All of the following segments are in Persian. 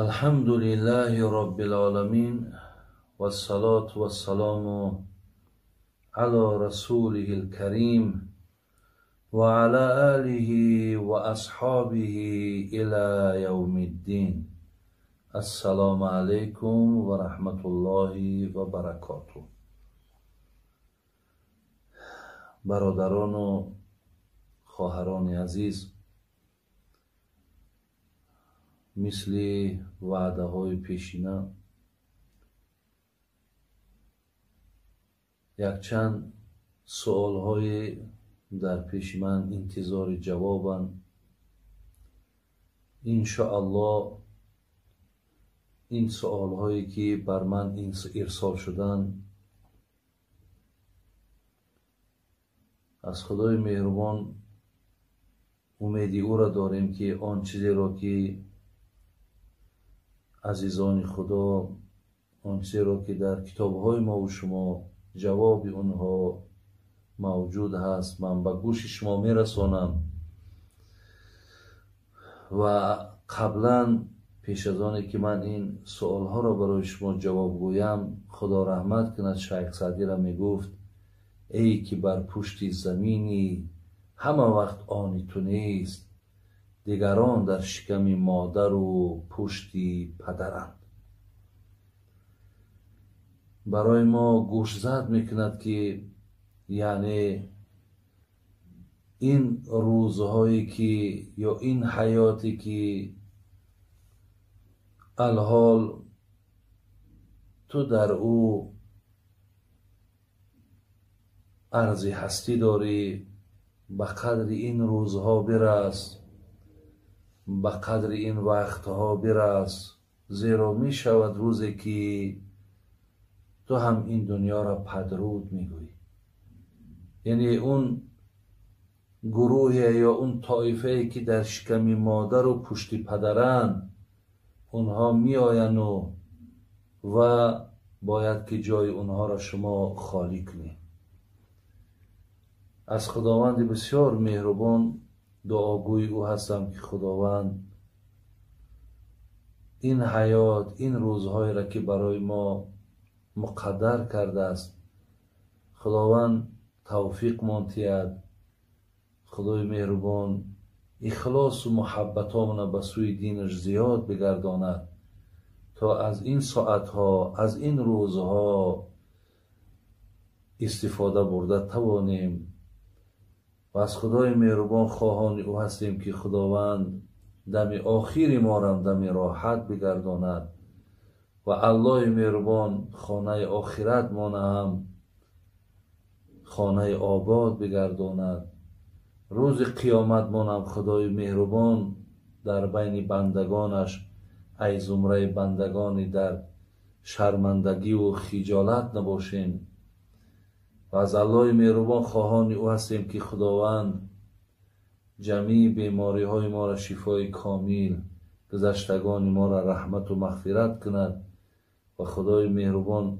الحمد لله رب العالمين والصلاة والسلام على رسوله الكريم وعلى آله وأصحابه إلى يوم الدين. السلام عليكم ورحمة الله وبركاته. برادران و خواهران عزیز، مثل وعده های پیشینه یک چند سوال های در پیش من انتظار جوابن. انشاءالله این سوال هایی که بر من ارسال شدن از خدای مهربان امیدی او را داریم که آن چیزی را که عزیزان خدا، آن چیزی را که در کتاب‌های ما و شما جواب اونها موجود هست من به گوش شما میرسانم. و قبلا پیش از آنی که من این سوالها را برای شما جواب گویم، خدا رحمت کند، شیخ سعدی را میگفت ای که بر پشت زمینی همه وقت آن تو نیست، دیگران در شکم مادر و پشتی پدرند. برای ما گوش زد میکند که یعنی این روزهایی که یا این حیاتی که الحال تو در او عرض هستی داری، به قدر این روزها برس، به قدر این وقتها برس، زیرا می شود روزی که تو هم این دنیا را پدرود میگویی. یعنی اون گروه یا اون طایفه که در شکم مادر و پشت پدرند، اونها می آین و باید که جای اونها را شما خالی کنی. از خداوند بسیار مهربان دعاگوی او هستم که خداوند این حیات، این روزهای را که برای ما مقدر کرده است، خداوند توفیق منتید. خدای مهربان اخلاص و محبت آمون به سوی دینش زیاد بگرداند تا از این ساعتها، از این روزها استفاده برده توانیم. و از خدای مهربان خواهان او هستیم که خداوند دم آخری ما را دم راحت بگرداند و الله مهربان خانه آخرت ما هم خانه آباد بگرداند. روز قیامت ما هم خدای مهربان در بین بندگانش ای زمره بندگانی در شرمندگی و خجالت نباشیم. و از الله مهربان خواهان او هستیم که خداوند جمیع بیماری های ما را شفای کامل، گذشتگان ما را رحمت و مغفرت کند و خدای مهربان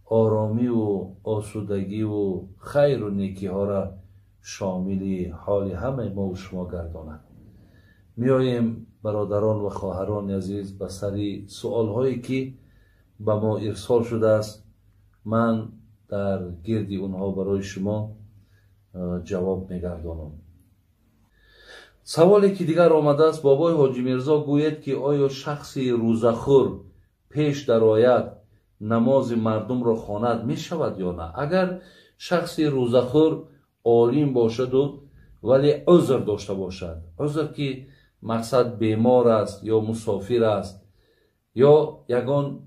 آرامی و آسودگی و خیر و نیکی ها را شامل حال همه ما و شما گرداند. می آییم برادران و خواهران عزیز به سری سوال هایی که به ما ارسال شده است. من در گردی اونها برای شما جواب میگردانم. سوالی که دیگر آمده است، بابای حاجی میرزا گوید که آیا شخصی روزخور پیش در آید نماز مردم را خواند می شود یا نه؟ اگر شخصی روزخور عالم باشد و ولی عذر داشته باشد، عذر که مقصد بیمار است یا مسافر است یا یگان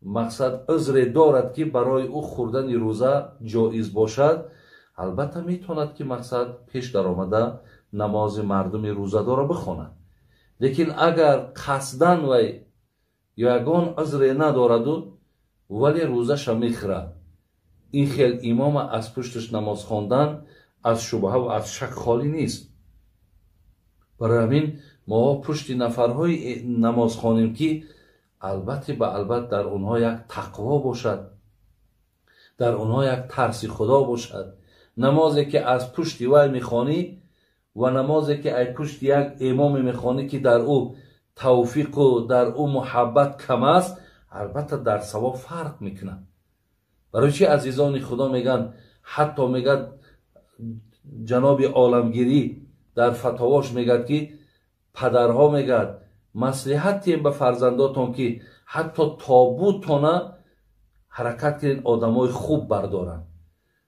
مقصد عذر دارد که برای او خوردن روزه جایز باشد، البته میتواند که مقصد پیش در آمده نماز مردم روزه دار بخواند. لیکن اگر قصدن و یگان عذر ندارد ولی روزه شا میخورد، این خیل امام از پشتش نماز خواندن از شبهه و از شک خالی نیست. برای همین ما پشت نفرهای نماز خوانیم که البته به البته در اونها یک تقوا باشد، در اونها یک ترس خدا باشد. نمازی که از پشت وی میخوانی و نمازی که از پشت یک امام میخوانی که در او توفیق و در او محبت کم است، البته در ثواب فرق میکنه. برای چی عزیزان خدا میگن، حتی میگه جناب عالمگیری در فتاواش میگه که پدرها میگه مصلحت تیم به فرزنداتون که حتی تابوتونه حرکت کنین آدمای خوب بردارن،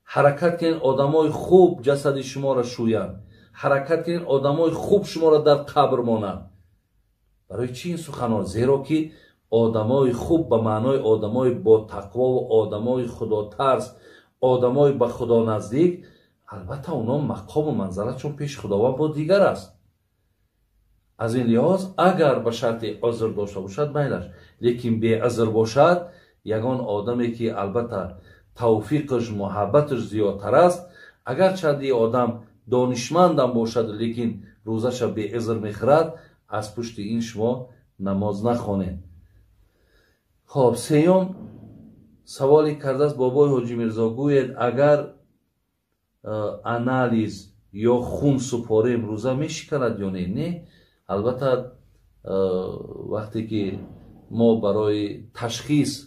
حرکت کنین آدمای خوب جسد شما را شوین، حرکت کنین آدمای خوب شما را در قبر مانند. برای چی این سخنان؟ زیرا که آدمای خوب به معنای آدمای با تقوا و آدمای خدا ترس، آدمای به خدا نزدیک، البته اونا مقام و منزلتشون پیش خداوند با دیگر است. از این لحاظ اگر به شرط عذر داشته باشد میلش، لیکن بی عذر باشد، یگان آدمی که البته توفیقش محبتش زیادتر است، اگر چندی آدم دانشمندم باشد لیکن روزش بی عذر میخورد، از پشت این شما نماز نخوانید. خب سیوم سوالی کرده است بابای حاجی میرزا، گوید اگر انالیز یا خون سپاریم روزه میشکند یا نه؟ نه، البته وقتی که ما برای تشخیص،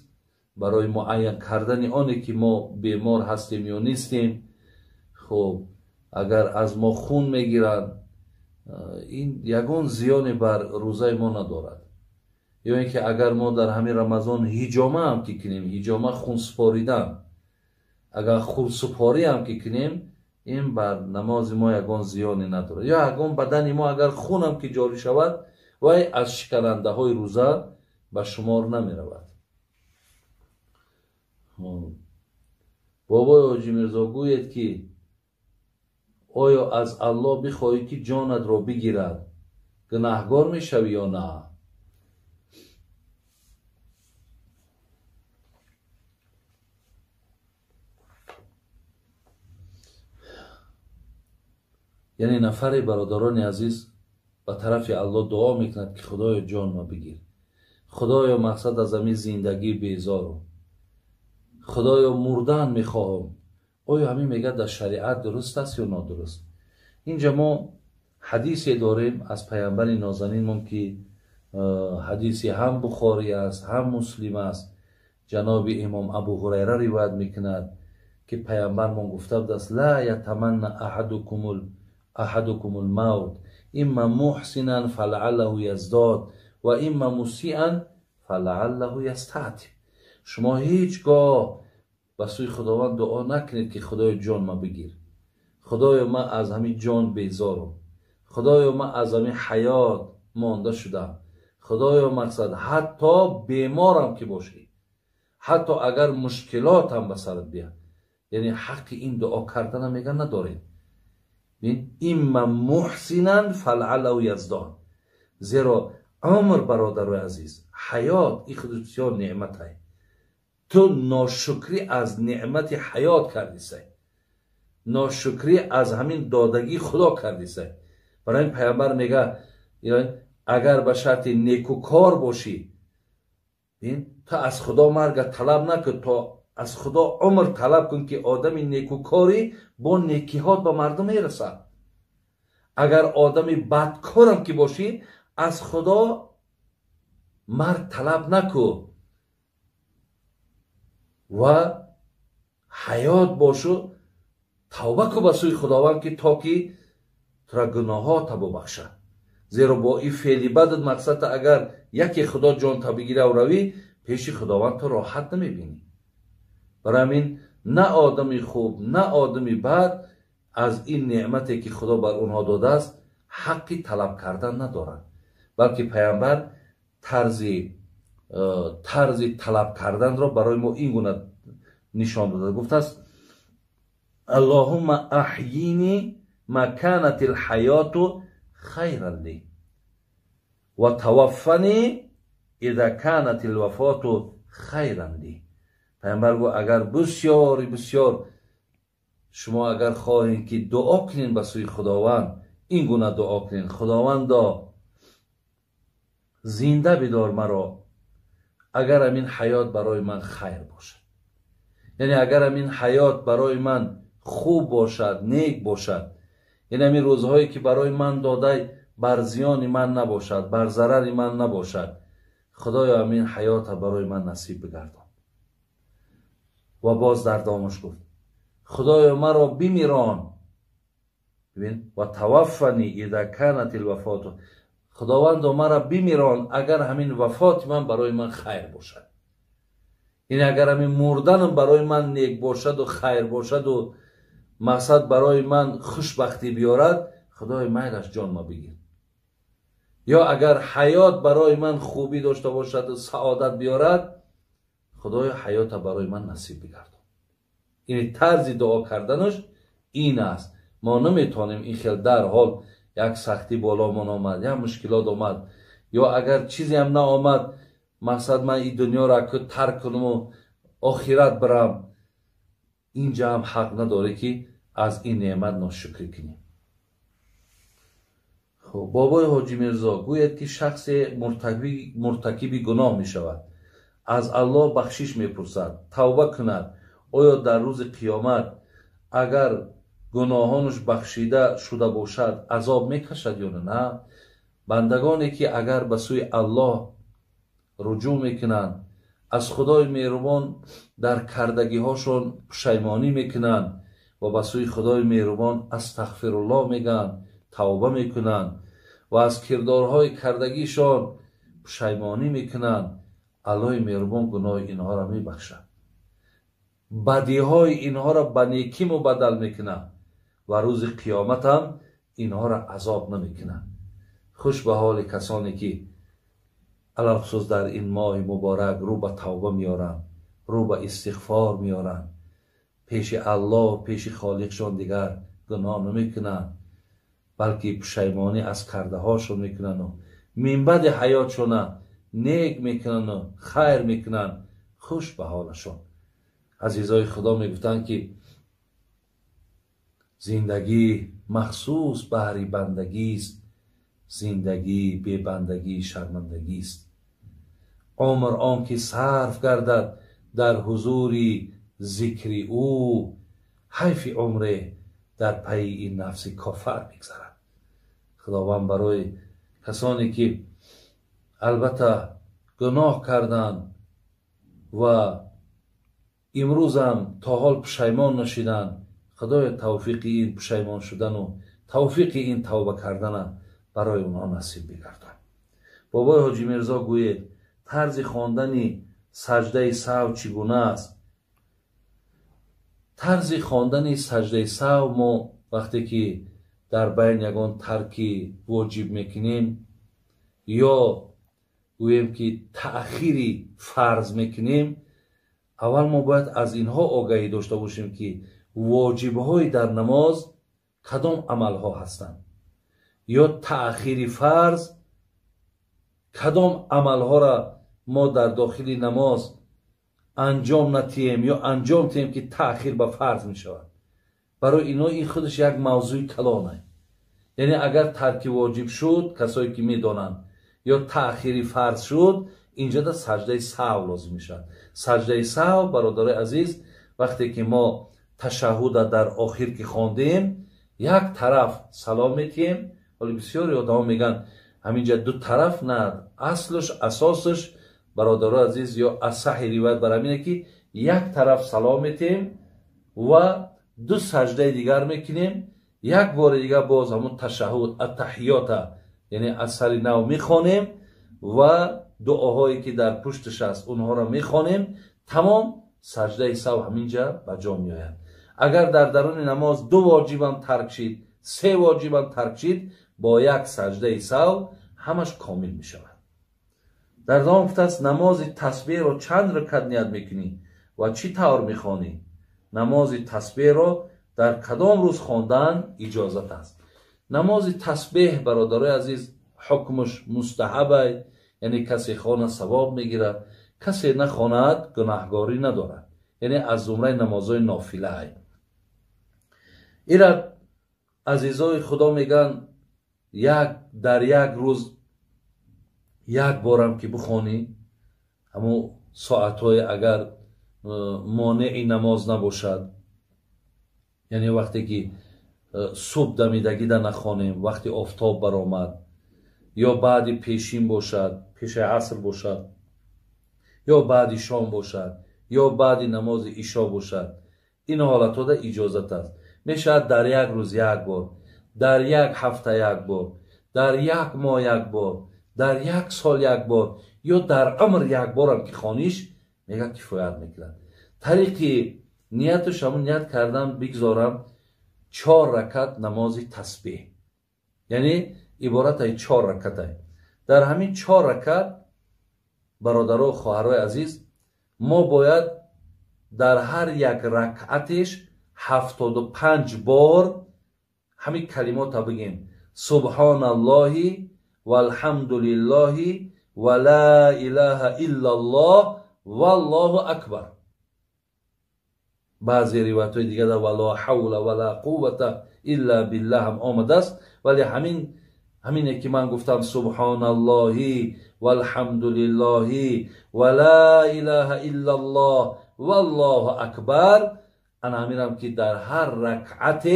برای معین کردن آنه که ما بیمار هستیم یا نیستیم، خب اگر از ما خون میگیرن، این یگان زیانی بر روزه ما ندارد. یا اینکه اگر ما در همین رمضان هیجامه هم که کنیم، هیجامه خون سپاریدن، اگر خون سپاری هم که کنیم، این بر نماز ما یگان زیانی ندارد. یا یگان بدن ما اگر خون هم که جاری شود، وای از شکننده های روزه به شمار نمی رود. بابای حاجی میرزا گوید که آیا از الله بخواهی که جانت را بگیرد گناهگار می شوی یا نه؟ یعنی نفر برادران عزیز به طرف الله دعا میکند که خدایا جان ما بگیر، خدایا مقصد از همین زندگی بیزارم، خدایا مردن میخواهم. آیا همین میگه در شریعت درست است یا نادرست؟ اینجا ما حدیثی داریم از پیامبر نازنین که حدیثی هم بخاری است هم مسلم است. جناب امام ابو هریره روایت میکند که پیامبر ما گفته است لا یتمنى احدکم الموت اما محسنا فلعله یزداد و اما مسیئا فلعله یستعتب. شما هیچگاه به سوی خداوند دعا نکنید که خدای جان ما بگیر، خدایا من از همین جان بیزارم، خدایا من از همین حیات مانده شدم، خدایا مقصد حتی بیمارم که باشی، حتی اگر مشکلات هم به سرت بیاد، یعنی حق این دعا کردن میگن ندارید. اما محسنا فلعله یزدان، زیرا عمر برادر عزیز، حیات این خود بسیار نعمت ہے، تو ناشکری از نعمت حیات کردی سی، ناشکری از همین دادگی خدا کردی سی. برای این پیامبر میگه اگر به شرط نیکوکار باشی، تا از خدا مرگ طلب نکن، تا از خدا عمر طلب کن که آدم نیکوکاری با نیکیات به مردم میرسد. اگر آدم بدکارم که باشی، از خدا مرگ طلب نکن و حیات باشو، توبه کو به سوی خداوند که تا که ترا گناهات ببخشد. زیرا با این فعلی بدت مقصد اگر یکی خدا جان تا بگیره و روی پیش خداوند تو راحت نمیبینی. برای همین نه آدمی خوب نه آدمی بد از این نعمتی که خدا بر اونها داده است حقی طلب کردن ندارند، بلکه پیامبر طرز طلب کردن را برای ما این گونه نشان داده. گفته است اللهم احیینی ما کانت الحیات خیرا لی و توفنی اذا کانت الوفات خیرا لی. پیامبر گفت اگر بسیار بسیار شما اگر خواهید که دعا کنین به سوی خداوند، این گونه دعا کنین خداوندا زنده بدار مرا اگر همین حیات برای من خیر باشد، یعنی اگر همین حیات برای من خوب باشد، نیک باشد، یعنی همین روزهایی که برای من داده بر زیان من نباشد، بر ضرر من نباشد. خدایا همین حیات برای من نصیب بگردان. و باز در دامش گفت خدایا مرا بمیران. ببین و توفنی اذا کانت الوفات، خداوند مرا بمیران اگر همین وفات من برای من خیر باشد. این اگر همین مردنم برای من نیک باشد و خیر باشد و مقصد برای من خوشبختی بیارد، خدای میلش جان ما بگیر. یا اگر حیات برای من خوبی داشته باشد و سعادت بیارد، خدای حیات برای من نصیب بگردان. این طرز دعا کردنش این است. ما نمیتونیم این خیلی در حال یک سختی بالا من آمد، یا مشکلات آمد، یا اگر چیزی هم نآمد، مقصد من این دنیا را که ترک کنم و آخرت برم، اینجا هم حق نداره که از این نعمت ناشکری کنیم. خب بابای حاجی میرزا گوید که شخص مرتکب گناه می شود، از الله بخشش می پرسد، توبه کند، آیا در روز قیامت اگر گناهانش بخشیده شده باشد عذاب می کشد یا نه؟ بندگانی که اگر به سوی الله رجوع میکنند، از خدای مهربان در کردگی هاشون پشیمانی میکنند و به سوی خدای مهربان استغفرالله میگن، توبه میکنند و از کردارهای کردگیشان پشیمانی میکنند، الله مهربان گناه اینها را میبخشد، بدیهای اینها را به نیکی مبدل میکنند و روز قیامت هم اینها را عذاب نمیکنند. خوش به حال کسانی که علاوه خصوص در این ماه مبارک رو به توبه میارن، رو به استغفار میارن، پیش الله پیش خالقشان دیگر گناه نمیکنن، بلکه پشیمانی از کرده هاشون میکنن و منبع حیاتشون نیک میکنن و خیر میکنن. خوش به حالشون. عزیزای خدا میگفتن که زندگی مخصوص بهر بندگی است، زندگی بی بندگی شرمندگی است. عمر آن که صرف گردد در حضوری ذکری او، حیف عمر در پی این نفس کافر میگذرد. خداوند برای کسانی که البته گناه کردن و امروز هم تا حال پشیمان نشدن، خدای توفیق این پشیمان شدن و توفیق این توبه کردن برای اونها نصیب بگردن. بابای حاجی میرزا گوید طرز خواندن سجده سهو چگونه است؟ طرز خواندن سجده سهو ما وقتی که در بین یگان ترکی واجب میکنیم یا گوییم که تأخیری فرض میکنیم، اول ما باید از اینها آگاهی داشته باشیم که واجبهای در نماز کدام عملها هستند، یا تأخیری فرض کدام عملها را ما در داخل نماز انجام نتیم یا انجام تیم که تأخیر به فرض می شود. برای اینا این خودش یک موضوع کلانه. یعنی اگر ترک واجب شد، کسایی که می دانند، یا تأخیری فرض شد، اینجا در سجده سهو لازم می شود. سجده سهو برادر عزیز وقتی که ما تشهد در آخر که خواندیم، یک طرف سلام میتیم، ولی بسیاری آدم میگن همینجا دو طرف نه، اصلش اساسش برادر عزیز یا اصح روایت بر همینه که یک طرف سلام میتیم و دو سجده دیگر میکنیم، یک بار دیگر باز همون تشهد التحیات یعنی از سر نو میخوانیم و دعاهایی که در پشتش است اونها را میخوانیم، تمام سجده سهو همینجا به جا میآید. اگر در درون نماز دو واجب هم ترک شد، سه واجب هم ترک شد، با یک سجده سهو همش کامل می شود. در دام گفته است نماز تسبیح را چند رکعت نیت میکنی و چی طور میخوانی؟ نماز تسبیح را در کدام روز خواندن اجازت است؟ نماز تسبیح برادرای عزیز حکمش مستحبه، یعنی کسی خواند ثواب میگیره، کسی نخواند گناهگاری ندارد، یعنی از زمره نمازهای نافله. ایرا عزیزای خدا میگن در یک روز یک بارم که بخوانی، همون ساعتهای اگر مانعی نماز نباشد، یعنی وقتی که صبح دمیدگی در نخوانیم، وقتی آفتاب برآمد، یا بعد پیشین باشد، پیش عصر باشد، یا بعد شام باشد، یا بعد نماز عشا باشد. این حالت ها در اجازت است. میشود در یک روز یک بار، در یک هفته یک بار، در یک ماه یک بار، در یک سال یک بار، یا در عمر یک بار هم که خوانیش میگه کفایت میکنه. طریقی نیتش همون نیت کردم بگذارم 4 رکعت نماز تسبیح، یعنی عبارت ای 4 رکعت. در همین 4 رکعت برادرها و خواهرای عزیز، ما باید در هر یک رکعتش 75 بار همین کلمات بگیم: سبحان الله و الحمد لله و لا اله الا الله و الله اکبر. بعضی روایت های دیگه در ولا حول ولا قوة الا بالله هم آمده است، ولی همینه که من گفتم سبحان الله و الحمد لله و لا اله الا الله و الله اکبر، انا همینم که در هر رکعت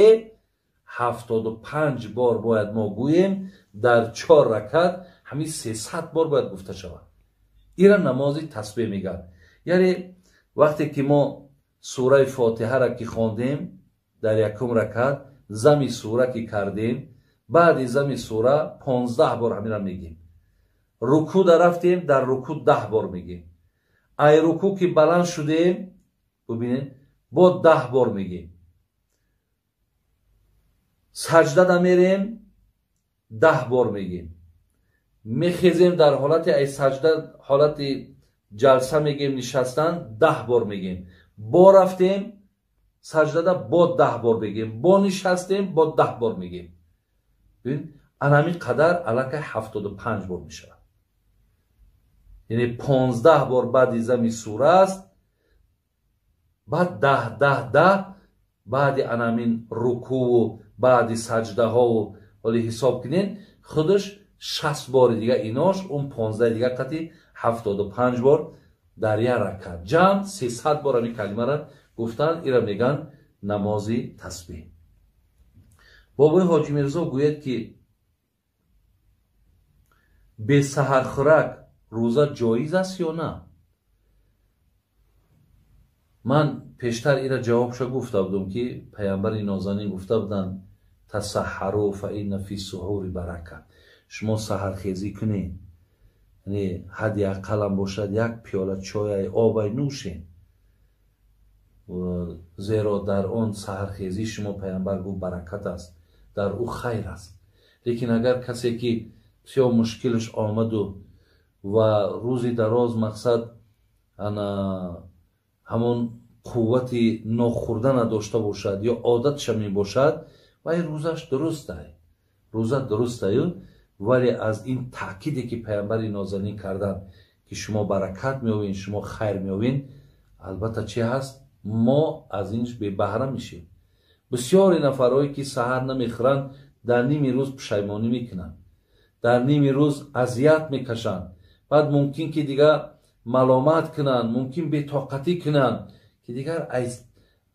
75 بار باید ما گوییم. در 4 رکعت همین 300 بار باید گفته شود. این را نماز تسبیح میگن. یعنی وقتی که ما سوره فاتحه را که خواندیم در یکم رکعت، زمی سوره که کردیم، بعد زمی سوره 15 بار همین را میگیم. رکوع در رفتیم، در رکوع 10 بار میگیم. ای رکوع که بلند شدیم، ببینید با 10 بار میگیم. سجده دا میریم 10 بار میگیم. میخیزیم در حالت ای سجده، حالت جلسه میگیم نشستن 10 بار میگیم. با رفتیم سجده دا با 10 بار بگیم. با نشستیم با 10 بار میگیم. ببین همین قدر علاقه 75 بار میشه. یعنی 15 بار بعد زمی سوره است، بعد 10 بعد همین رکوع، بعد سجده ها و ولی حساب کنین خودش 60 بار دیگه ایناش، اون 15 دیگه قطعی 75 بار در یک رکعت. جمع 300 بار همین کلمه را گفتن. ایرا میگن نمازی تسبیح. بابای حاجی میرزا گوید که به سحر خورک روزه جایز است یا نه؟ من پیشتر ایرا جوابشو گفته بودم که پیامبر نازنین گفته بودن تسحروا فإن فی السحور برکه. شما سحر خیزی کنین، یعنی حدی اقل هم باشد 1 پیاله چای آب نوشین، زیرا در آن سحر خیزی شما پیامبر گفت برکت است، در او خیر است. لیکن اگر کسی که بسیار مشکلش آمد و روزی دراز مقصد همون قوت نخوردن داشته باشد یا عادتش می باشد، و این روزش درست است، روزه درست است، ولی از این تأکیدی که پیامبر نازنین کردن که شما برکت می‌یابین، شما خیر می‌یابین، البته چی هست؟ ما از اینش به بهره میشیم. بسیاری نفرایی که سحر نمیخورن در نیم روز پشیمانی میکنن، در نیم روز اذیت میکشن، بعد ممکن که دیگه ملامت کنن، ممکن بی‌طاقتی کنن که دیگر از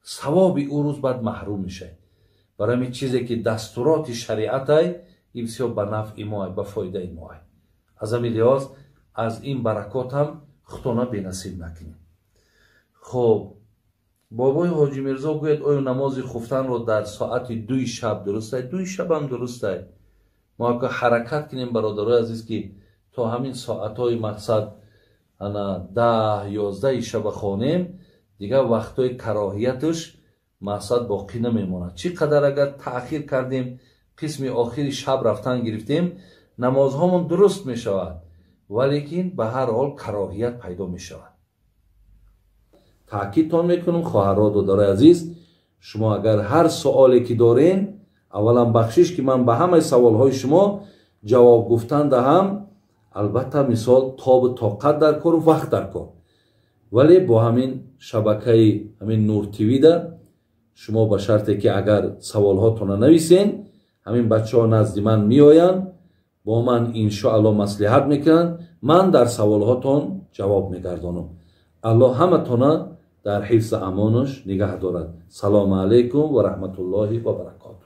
ثواب او روز بعد محروم میشه. برای این چیزی که دستورات شریعت ای بسیار به نفع ما، به فایده ما. از همین لحاظ از این برکات هم خطانه بنصیب نکنیم. خب بابای حاجی میرزا گوید آیا نماز خفتن رو در ساعت 2 شب درست است؟ 2 شب هم درست است. ما که حرکت کنیم برادرای عزیز که تا همین ساعت‌های مقصد 10-11 شب خانیم، دیگه وقتای کراهیتش مقصد باقی نمیمونه. چقدر اگر تأخیر کردیم، قسم آخری شب رفتن گرفتیم، نمازهامون درست می شود، ولیکن به هر حال کراهیت پیدا می شود. تأکیدتان میکنم خواهران و دارای عزیز، شما اگر هر سوالی که دارین، اولا بخشش که من به همه سوالهای شما جواب گفتن دهم، البته مثال تاب طاقت در کار و وقت در کار، ولی با همین شبکه همین نور تیوی در شما به شرطی که اگر سوالهاتون نویسین، همین بچه ها نزد من می آین، با من انشاءالله مصلحت میکنن، من در سوالهاتون جواب میگردانم. الله همه تونه در حفظ امانش نگه دارد. سلام علیکم و رحمت الله و برکاته.